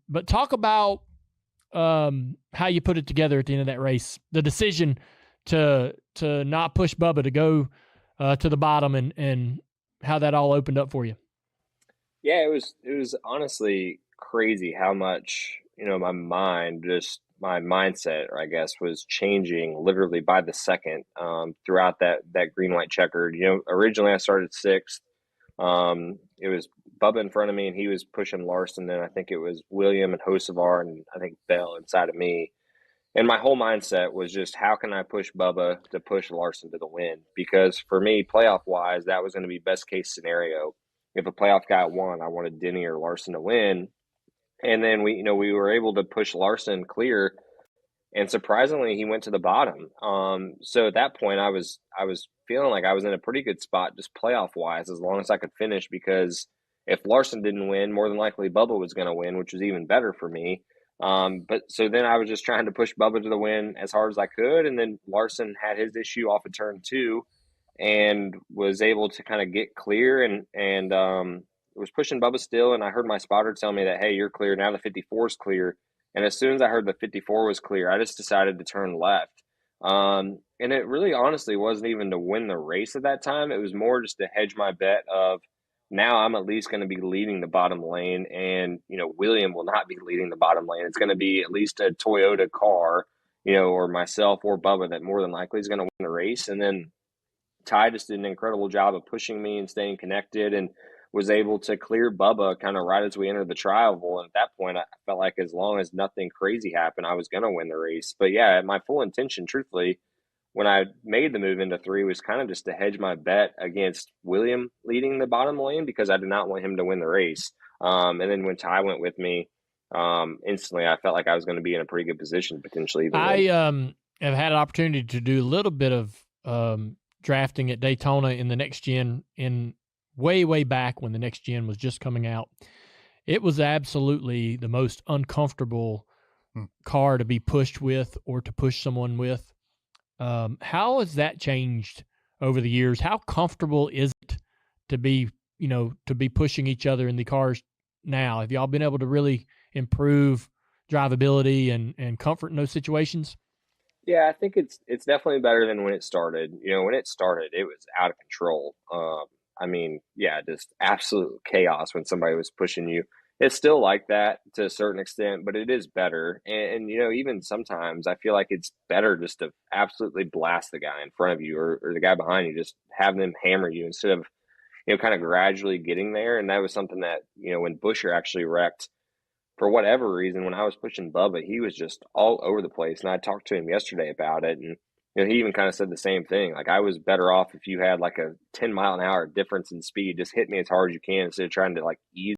But talk about how you put it together at the end of that race. The decision to not push Bubba to go to the bottom, and how that all opened up for you. Yeah, it was honestly crazy how much, my mindset, I guess, was changing literally by the second, throughout that green white checkered. Originally I started sixth. It was Bubba in front of me, and he was pushing Larson. Then I think it was William and Hosevar, and I think Bell inside of me. And my whole mindset was just, how can I push Bubba to push Larson to the win? Because for me, playoff wise, that was going to be best case scenario. If a playoff guy won, I wanted Denny or Larson to win. And then we were able to push Larson clear, and surprisingly, he went to the bottom. So at that point, I was feeling like I was in a pretty good spot, just playoff wise, as long as I could finish. Because if Larson didn't win, more than likely Bubba was going to win, which was even better for me. But so then I was just trying to push Bubba to the win as hard as I could, and then Larson had his issue off of turn two, and was able to kind of get clear, and was pushing Bubba still. And I heard my spotter tell me that, hey, you're clear now. The 54 is clear. And as soon as I heard the 54 was clear, I just decided to turn left. And it really honestly wasn't even to win the race at that time. It was more just to hedge my bet of, now I'm at least going to be leading the bottom lane, and William will not be leading the bottom lane. It's going to be at least a Toyota car, or myself or Bubba, that more than likely is going to win the race. And then Ty just did an incredible job of pushing me and staying connected, and was able to clear Bubba kind of right as we entered the tri-oval. And at that point, I felt like as long as nothing crazy happened, I was going to win the race. But yeah, my full intention, truthfully, when I made the move into three, was kind of just to hedge my bet against William leading the bottom lane, because I did not want him to win the race. And then when Ty went with me, instantly I felt like I was going to be in a pretty good position to potentially even win. I have had an opportunity to do a little bit of drafting at Daytona in the next gen, in way back when the next gen was just coming out. It was absolutely the most uncomfortable car to be pushed with, or to push someone with. How has that changed over the years? How comfortable is it to be pushing each other in the cars now? Have y'all been able to really improve drivability and comfort in those situations? Yeah, I think it's definitely better than when it started. When it started, it was out of control. I mean, yeah, just absolute chaos when somebody was pushing you. It's still like that to a certain extent, but it is better. And even sometimes I feel like it's better just to absolutely blast the guy in front of you, or the guy behind you, just have them hammer you instead of, kind of gradually getting there. And that was something that, when Busher actually wrecked, for whatever reason, when I was pushing Bubba, he was just all over the place. And I talked to him yesterday about it, and he even kind of said the same thing. Like, I was better off if you had like a 10-mile-an-hour difference in speed. Just hit me as hard as you can instead of trying to like ease